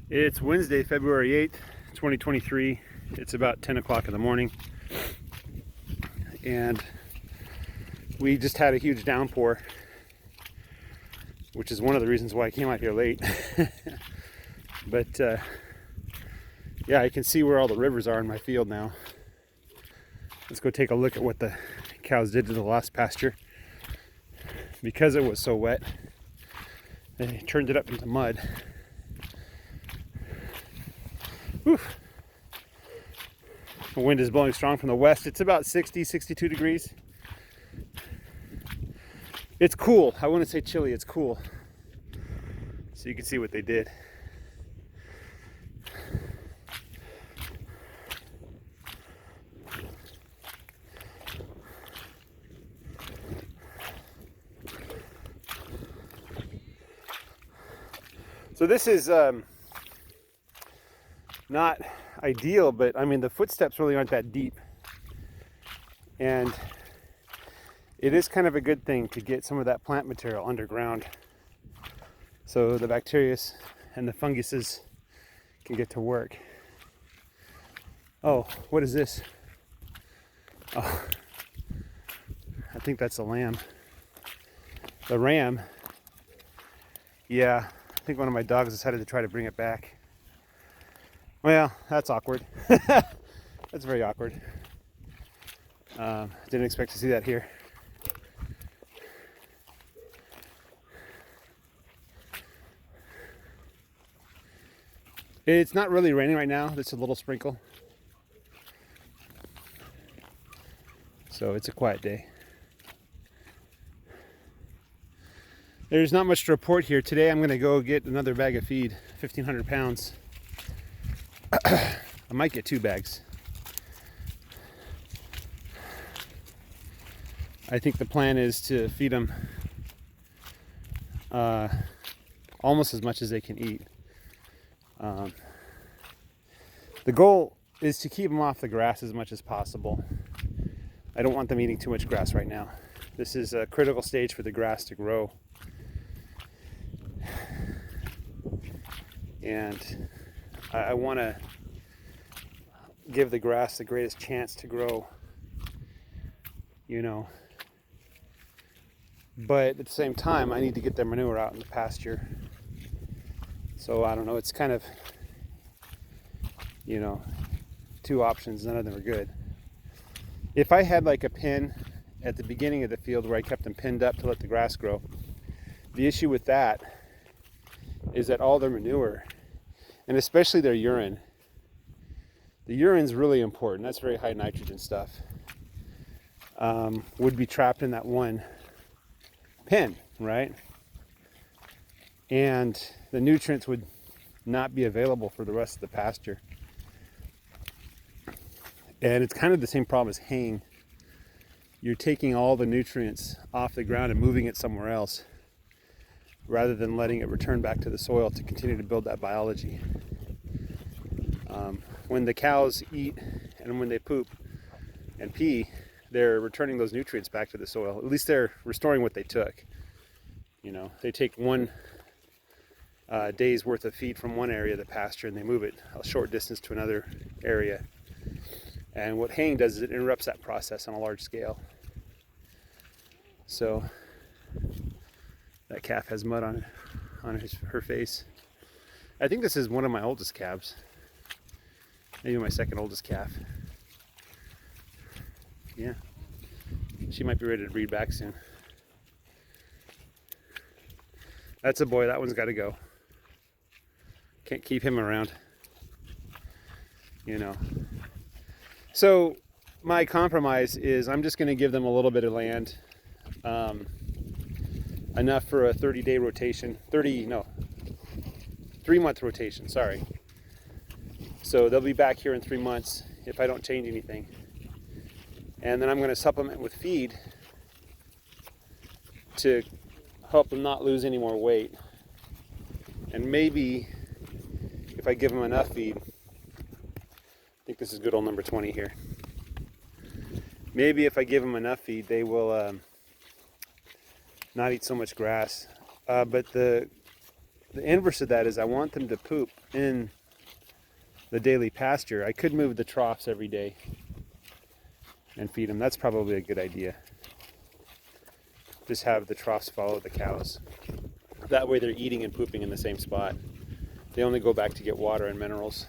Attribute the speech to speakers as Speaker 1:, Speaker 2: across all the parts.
Speaker 1: It's Wednesday, February 8th, 2023. It's about 10 o'clock in the morning. And we just had a huge downpour, which is one of the reasons why I came out here late. But yeah, I can see where all the rivers are in my field now. Let's go take a look at what the cows did to the last pasture. Because it was so wet, they turned it up into mud. Whew. The wind is blowing strong from the west. It's about 60, 62 degrees. It's cool. I wouldn't say chilly, it's cool. So you can see what they did. So this is not ideal, but I mean the footsteps really aren't that deep, and it is kind of a good thing to get some of that plant material underground so the bacteria and the funguses can get to work. Oh, what is this? Oh, I think that's a lamb. The ram, yeah, I think one of my dogs decided to try to bring it back. Well, that's awkward. That's very awkward. Didn't expect to see that here. It's not really raining right now. It's a little sprinkle. So it's a quiet day. There's not much to report here. Today I'm going to go get another bag of feed, 1,500 pounds. I might get 2 bags. I think the plan is to feed them almost as much as they can eat. The goal is to keep them off the grass as much as possible. I don't want them eating too much grass right now. This is a critical stage for the grass to grow. And I want to give the grass the greatest chance to grow, you know. But at the same time, I need to get their manure out in the pasture. So I don't know, it's kind of, you know, 2 options, none of them are good. If I had like a pin at the beginning of the field where I kept them pinned up to let the grass grow, the issue with that is that all their manure, and especially their urine, the urine's really important, that's very high nitrogen stuff, would be trapped in that one pin, right? And the nutrients would not be available for the rest of the pasture. And it's kind of the same problem as haying. You're taking all the nutrients off the ground and moving it somewhere else rather than letting it return back to the soil to continue to build that biology. When the cows eat and when they poop and pee, they're returning those nutrients back to the soil. At least they're restoring what they took. You know, they take 1 day's worth of feed from one area of the pasture and they move it a short distance to another area. And what haying does is it interrupts that process on a large scale. So that calf has mud on her face. I think this is one of my oldest calves. Maybe my second oldest calf. Yeah. She might be ready to breed back soon. That's a boy, that one's got to go. Can't keep him around, you know. So my compromise is I'm just going to give them a little bit of land, enough for a 30-day rotation, 3-month rotation, sorry. So they'll be back here in 3 months if I don't change anything. And then I'm going to supplement with feed to help them not lose any more weight. And maybe if I give them enough feed, I think this is good old number 20 here. Maybe if I give them enough feed, they will not eat so much grass. But the the inverse of that is I want them to poop in the daily pasture. I could move the troughs every day and feed them. That's probably a good idea. Just have the troughs follow the cows. That way they're eating and pooping in the same spot. They only go back to get water and minerals.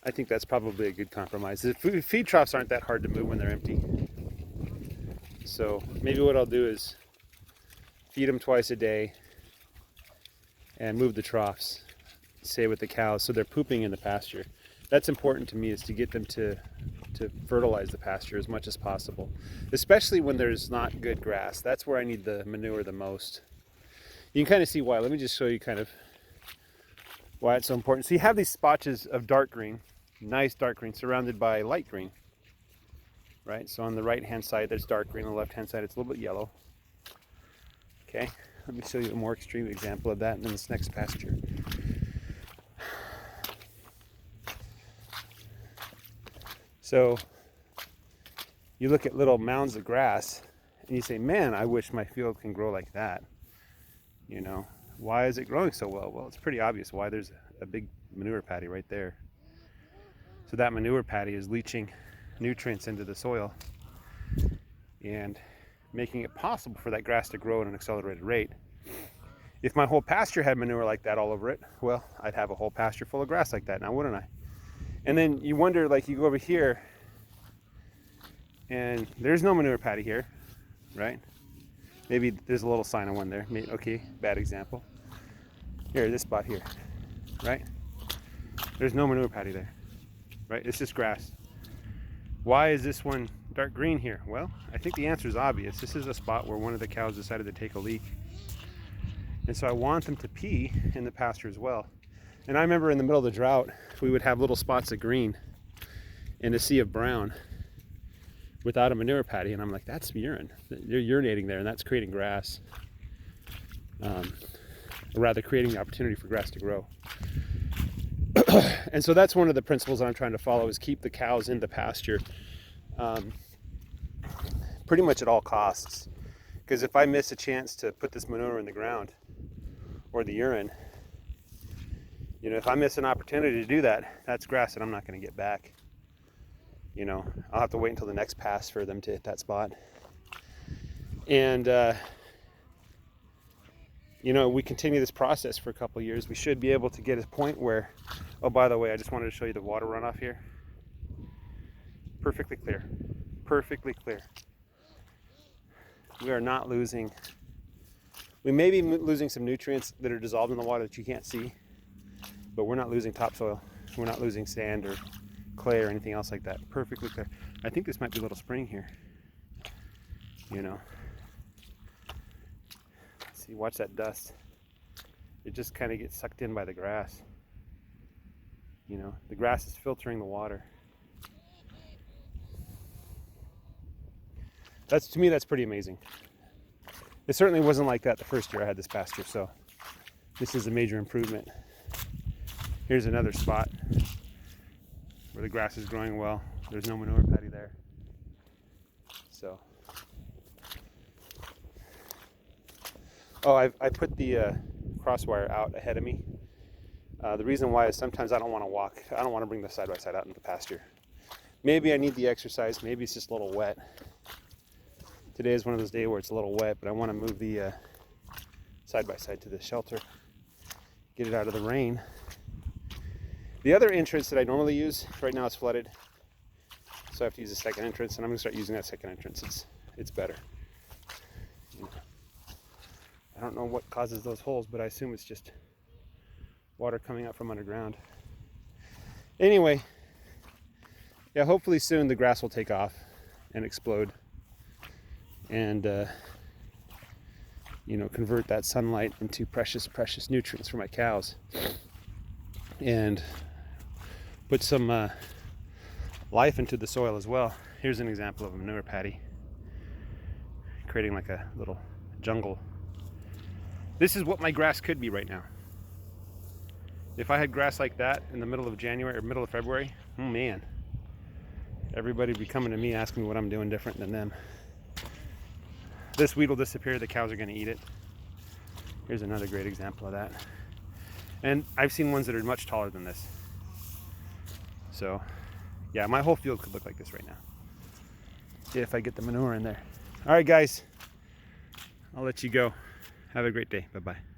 Speaker 1: I think that's probably a good compromise. The feed troughs aren't that hard to move when they're empty. So maybe what I'll do is feed them twice a day and move the troughs, say with the cows, so they're pooping in the pasture. That's important to me, is to get them to fertilize the pasture as much as possible, especially when there's not good grass. That's where I need the manure the most. You can kind of see why. Let me just show you kind of why it's so important. So you have these spotches of dark green, nice dark green, surrounded by light green, right? So on the right hand side there's dark green, on the left hand side it's a little bit yellow. Okay, let me show you a more extreme example of that in this next pasture. So you look at little mounds of grass and you say, man, I wish my field can grow like that. You know, why is it growing so well? Well, it's pretty obvious why. There's a big manure patty right there. So that manure patty is leaching nutrients into the soil and making it possible for that grass to grow at an accelerated rate. If my whole pasture had manure like that all over it, well, I'd have a whole pasture full of grass like that now, wouldn't I? And then you wonder, like, you go over here and there's no manure patty here, right? Maybe there's a little sign of one there. Maybe, okay, bad example. Here, this spot here, right? There's no manure patty there, right? It's just grass. Why is this one dark green here? Well, I think the answer is obvious. This is a spot where one of the cows decided to take a leak. And so I want them to pee in the pasture as well. And I remember in the middle of the drought, we would have little spots of green and a sea of brown without a manure patty. And I'm like, that's urine. You're urinating there, and that's creating grass. Or rather, creating the opportunity for grass to grow. And so that's one of the principles that I'm trying to follow, is keep the cows in the pasture pretty much at all costs. Because if I miss a chance to put this manure in the ground, or the urine, you know, if I miss an opportunity to do that, that's grass that I'm not going to get back. You know, I'll have to wait until the next pass for them to hit that spot. And, you know, we continue this process for a couple of years. We should be able to get a point where, oh, by the way, I just wanted to show you the water runoff here. Perfectly clear. Perfectly clear. We are not losing, we may be losing some nutrients that are dissolved in the water that you can't see, but we're not losing topsoil. We're not losing sand or clay or anything else like that. Perfectly clear. I think this might be a little spring here. You know. See, watch that dust. It just kind of gets sucked in by the grass. You know, the grass is filtering the water. That's, to me, that's pretty amazing. It certainly wasn't like that the first year I had this pasture, so this is a major improvement. Here's another spot where the grass is growing well. There's no manure patty there. So, oh, I put the crosswire out ahead of me. The reason why is sometimes I don't want to walk. I don't want to bring the side-by-side out into the pasture. Maybe I need the exercise. Maybe it's just a little wet. Today is one of those days where it's a little wet, but I want to move the side-by-side to the shelter, get it out of the rain. The other entrance that I normally use, right now it's flooded, so I have to use a second entrance, and I'm going to start using that second entrance. It's better. I don't know what causes those holes, but I assume it's just water coming up from underground. Anyway, yeah, hopefully soon the grass will take off and explode, and you know, convert that sunlight into precious nutrients for my cows, and put some life into the soil as well. Here's an example of a manure patty, creating like a little jungle. This is what my grass could be right now. If I had grass like that in the middle of January or middle of February, oh man, everybody would be coming to me asking me what I'm doing different than them. This weed will disappear, the cows are going to eat it. Here's another great example of that. And I've seen ones that are much taller than this. So yeah, my whole field could look like this right now if I get the manure in there. All right, guys, I'll let you go. Have a great day. Bye-bye.